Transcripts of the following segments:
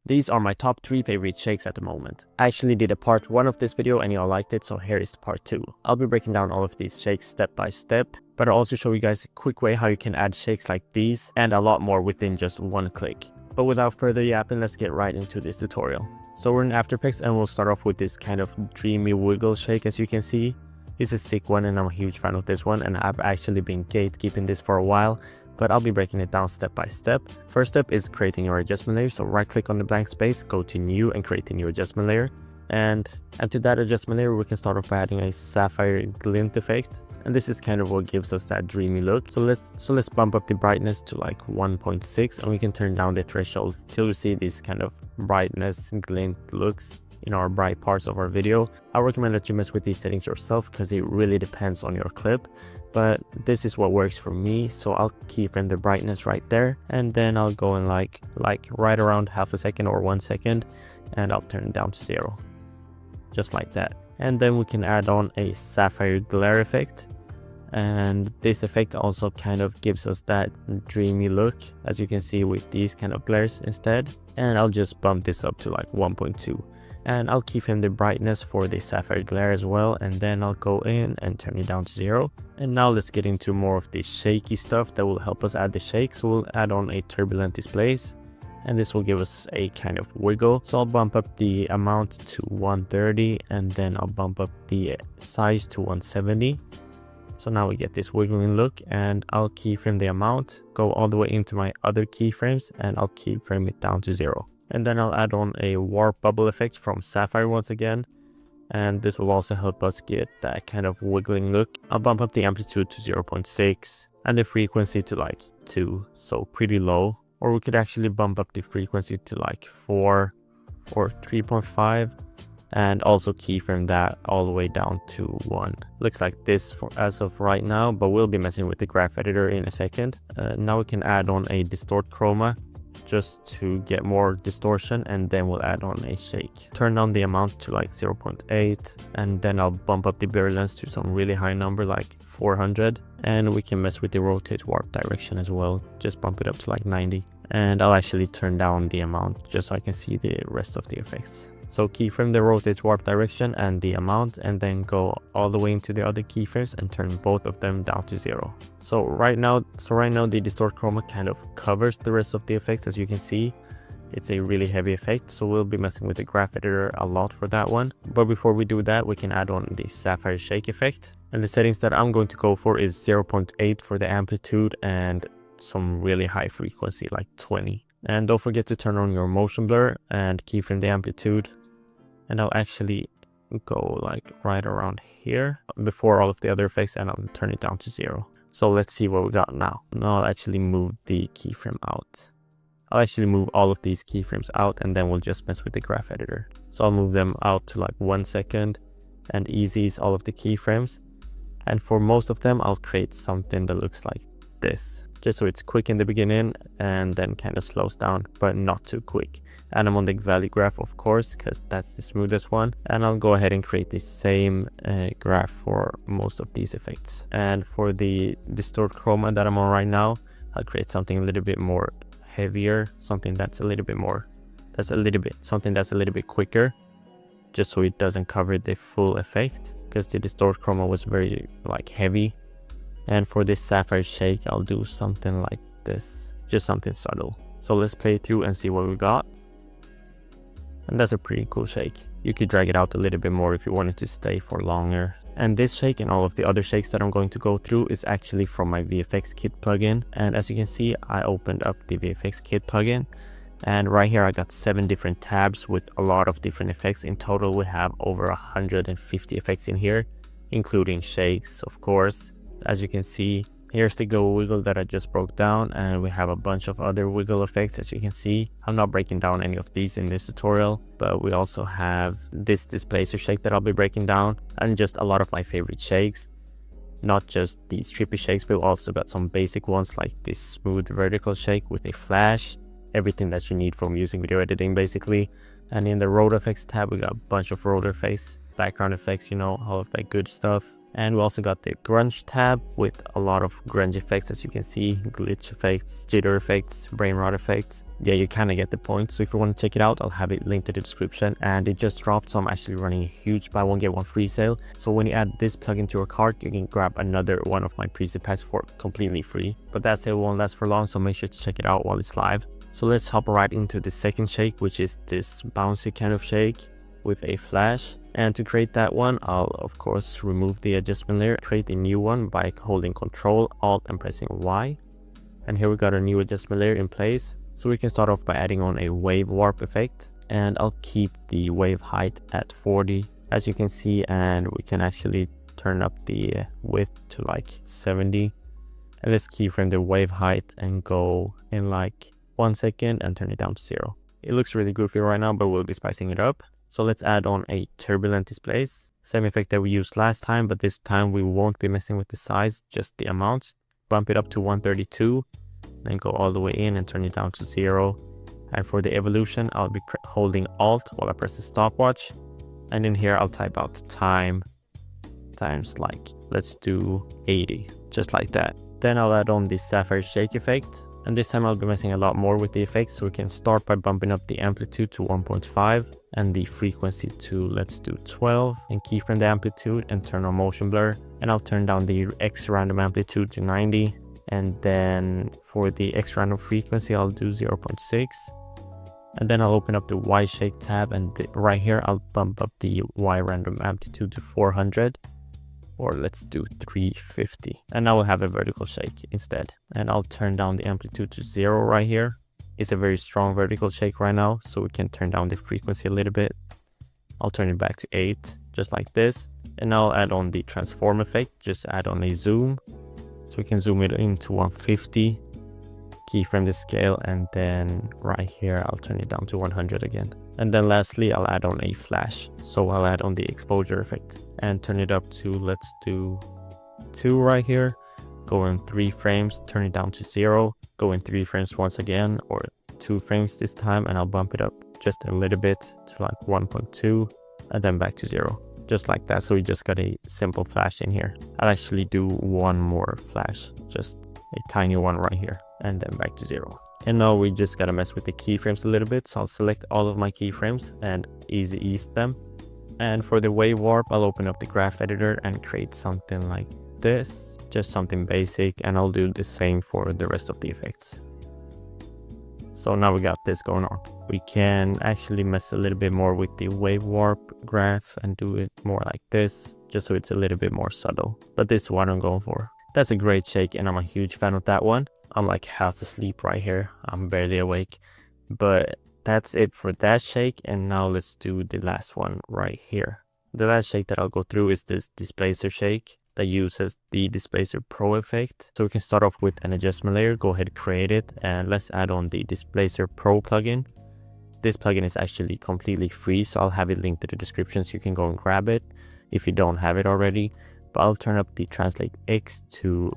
These are my top 3 favorite shakes at the moment. I actually did a part 1 of this video and y'all liked it, so here is part 2. I'll be breaking down all of these shakes step by step, but I'll also show you guys a quick way how you can add shakes like these and a lot more within just one click. But without further yapping, let's get right into this tutorial. So we're in After Effects and we'll start off with this kind of dreamy wiggle shake. As you can see, it's a sick one and I'm a huge fan of this one, and I've actually been gatekeeping this for a while, but I'll be breaking it down step by step. First step is creating your adjustment layer. So right click on the blank space, go to new and create a new adjustment layer. And to that adjustment layer, we can start off by adding a sapphire glint effect. And this is kind of what gives us that dreamy look. So let's bump up the brightness to like 1.6, and we can turn down the threshold till we see these kind of brightness glint looks in our bright parts of our video. I recommend that you mess with these settings yourself because it really depends on your clip, but this is what works for me. So I'll keyframe the brightness right there, and then I'll go in like right around half a second or 1 second, and I'll turn it down to 0, just like that. And then we can add on a sapphire glare effect, and this effect also kind of gives us that dreamy look, as you can see with these kind of glares instead. And I'll just bump this up to like 1.2, and I'll keyframe the brightness for the sapphire glare as well, and then I'll go in and turn it down to 0. And now let's get into more of the shaky stuff that will help us add the shake. So we'll add on a turbulent displace, and this will give us a kind of wiggle. So I'll bump up the amount to 130, and then I'll bump up the size to 170. So now we get this wiggling look, and I'll keyframe the amount, go all the way into my other keyframes, and I'll keyframe it down to 0. And then I'll add on a warp bubble effect from Sapphire once again, and this will also help us get that kind of wiggling look. I'll bump up the amplitude to 0.6 and the frequency to like 2, so pretty low. Or we could actually bump up the frequency to like 4 or 3.5, and also keyframe that all the way down to 1. Looks like this as of right now, but we'll be messing with the graph editor in a second. Now we can add on a distort chroma just to get more distortion, and then we'll add on a shake. Turn down the amount to like 0.8, and then I'll bump up the virulence to some really high number like 400, and we can mess with the rotate warp direction as well. Just bump it up to like 90, and I'll actually turn down the amount just so I can see the rest of the effects. So keyframe the rotate warp direction and the amount, and then go all the way into the other keyframes and turn both of them down to 0. So right now the distort chroma kind of covers the rest of the effects. As you can see, it's a really heavy effect, so we'll be messing with the graph editor a lot for that one. But before we do that, we can add on the sapphire shake effect, and the settings that I'm going to go for is 0.8 for the amplitude and some really high frequency like 20. And don't forget to turn on your motion blur and keyframe the amplitude. And I'll actually go like right around here before all of the other effects, and I'll turn it down to 0. So let's see what we got now. Now I'll actually move the keyframe out. I'll actually move all of these keyframes out, and then we'll just mess with the graph editor. So I'll move them out to like 1 second and ease all of the keyframes. And for most of them, I'll create something that looks like this, just so it's quick in the beginning and then kind of slows down, but not too quick. And I'm on the value graph, of course, because that's the smoothest one. And I'll go ahead and create the same graph for most of these effects. And for the distort chroma that I'm on right now, I'll create something a little bit more heavier, something that's a little bit quicker, just so it doesn't cover the full effect, because the distort chroma was very like heavy. And for this sapphire shake, I'll do something like this, just something subtle. So let's play it through and see what we got. And that's a pretty cool shake. You could drag it out a little bit more if you wanted to stay for longer. And this shake and all of the other shakes that I'm going to go through is actually from my VFX Kit plugin. And as you can see, I opened up the VFX Kit plugin, and right here I got 7 different tabs with a lot of different effects. In total, we have over 150 effects in here, including shakes, of course. As you can see, here's the glow wiggle that I just broke down, and we have a bunch of other wiggle effects. As you can see, I'm not breaking down any of these in this tutorial, but we also have this Displacer shake that I'll be breaking down, and just a lot of my favorite shakes. Not just these trippy shakes, but we also got some basic ones like this smooth vertical shake with a flash, everything that you need for music video editing basically. And in the road effects tab, we got a bunch of road effects, background effects, you know, all of that good stuff. And we also got the grunge tab with a lot of grunge effects, as you can see, glitch effects, jitter effects, brain rot effects. Yeah, you kind of get the point. So if you want to check it out, I'll have it linked in the description. And it just dropped, so I'm actually running a huge buy one get one free sale. So when you add this plugin to your cart, you can grab another one of my preset packs for completely free. But that sale won't last for long, so make sure to check it out while it's live. So let's hop right into the second shake, which is this bouncy kind of shake with a flash. And to create that one, I'll of course remove the adjustment layer, create a new one by holding Ctrl, Alt and pressing Y. And here we got a new adjustment layer in place. So we can start off by adding on a wave warp effect, and I'll keep the wave height at 40 as you can see, and we can actually turn up the width to like 70. And let's keyframe the wave height and go in like 1 second and turn it down to 0. It looks really goofy right now, but we'll be spicing it up. So let's add on a turbulent displace, same effect that we used last time, but this time we won't be messing with the size, just the amount. Bump it up to 132, then go all the way in and turn it down to 0. And for the evolution, I'll be holding Alt while I press the stopwatch. And in here, I'll type out time times like, let's do 80, just like that. Then I'll add on the sapphire shake effect. And this time I'll be messing a lot more with the effects, so we can start by bumping up the amplitude to 1.5 and the frequency to, let's do 12, and keyframe the amplitude and turn on motion blur. And I'll turn down the X random amplitude to 90. And then for the X random frequency, I'll do 0.6. And then I'll open up the Y shake tab, and right here I'll bump up the Y random amplitude to 400. Or let's do 350. And now we'll have a vertical shake instead. And I'll turn down the amplitude to 0 right here. It's a very strong vertical shake right now, so we can turn down the frequency a little bit. I'll turn it back to 8, just like this. And now I'll add on the transform effect, just add on a zoom. So we can zoom it into 150, keyframe the scale, and then right here I'll turn it down to 100 again. And then lastly, I'll add on a flash. So I'll add on the exposure effect and turn it up to, let's do 2 right here. Go in 3 frames, turn it down to 0. Go in 3 frames once again, or 2 frames this time, and I'll bump it up just a little bit to like 1.2 and then back to 0. Just like that. So we just got a simple flash in here. I'll actually do one more flash, just a tiny one right here, and then back to 0. And now we just gotta mess with the keyframes a little bit. So I'll select all of my keyframes and easy ease them. And for the wave warp, I'll open up the graph editor and create something like this, just something basic, and I'll do the same for the rest of the effects. So now we got this going on. We can actually mess a little bit more with the wave warp graph and do it more like this, just so it's a little bit more subtle. But this is what I'm going for. That's a great shake, and I'm a huge fan of that one. I'm like half asleep right here. I'm barely awake. But that's it for that shake, and now let's do the last one right here. The last shake that I'll go through is this Displacer shake that uses the Displacer Pro effect. So we can start off with an adjustment layer, go ahead, create it, and let's add on the Displacer Pro plugin. This plugin is actually completely free, so I'll have it linked to the description so you can go and grab it if you don't have it already. But I'll turn up the translate X to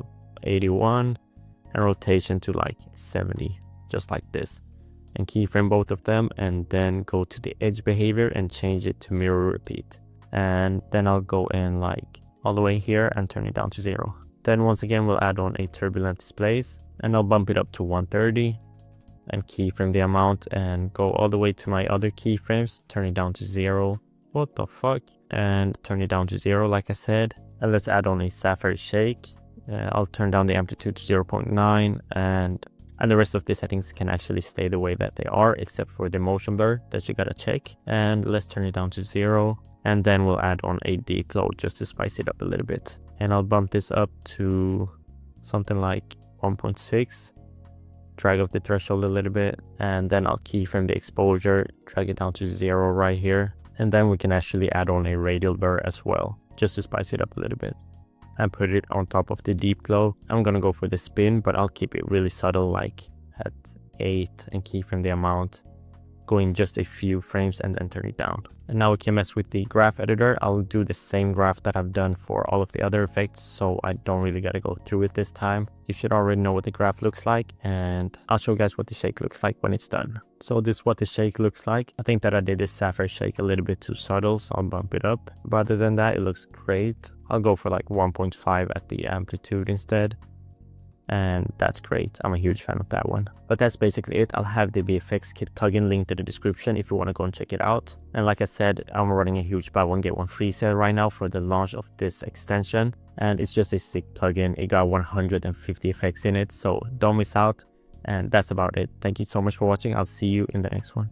81 and rotation to like 70, just like this. And keyframe both of them, and then go to the edge behavior and change it to mirror repeat. And then I'll go in like all the way here and turn it down to 0. Then once again we'll add on a turbulent displace, and I'll bump it up to 130 and keyframe the amount and go all the way to my other keyframes, turn it down to 0. What the fuck? And turn it down to 0 like I said. And let's add on a sapphire shake. I'll turn down the amplitude to 0.9, and the rest of the settings can actually stay the way that they are, except for the motion blur that you gotta check. And let's turn it down to 0, and then we'll add on a deep glow just to spice it up a little bit. And I'll bump this up to something like 1.6, drag up the threshold a little bit, and then I'll keyframe the exposure, drag it down to 0 right here. And then we can actually add on a radial blur as well, just to spice it up a little bit, and put it on top of the deep glow. I'm gonna go for the spin, but I'll keep it really subtle, like at 8, and keyframe the amount. go in just a few frames and then turn it down. And now we can mess with the graph editor. I'll do the same graph that I've done for all of the other effects, so I don't really gotta go through it this time. You should already know what the graph looks like, and I'll show you guys what the shake looks like when it's done. So this is what the shake looks like. I think that I did this sapphire shake a little bit too subtle, so I'll bump it up. But other than that, it looks great. I'll go for like 1.5 at the amplitude instead. And that's great. I'm a huge fan of that one. But that's basically it. I'll have the VFX Kit plugin linked in the description if you want to go and check it out. And like I said, I'm running a huge buy one get one free sale right now for the launch of this extension. And it's just a sick plugin. It got 150 effects in it, so don't miss out. And that's about it. Thank you so much for watching. I'll see you in the next one.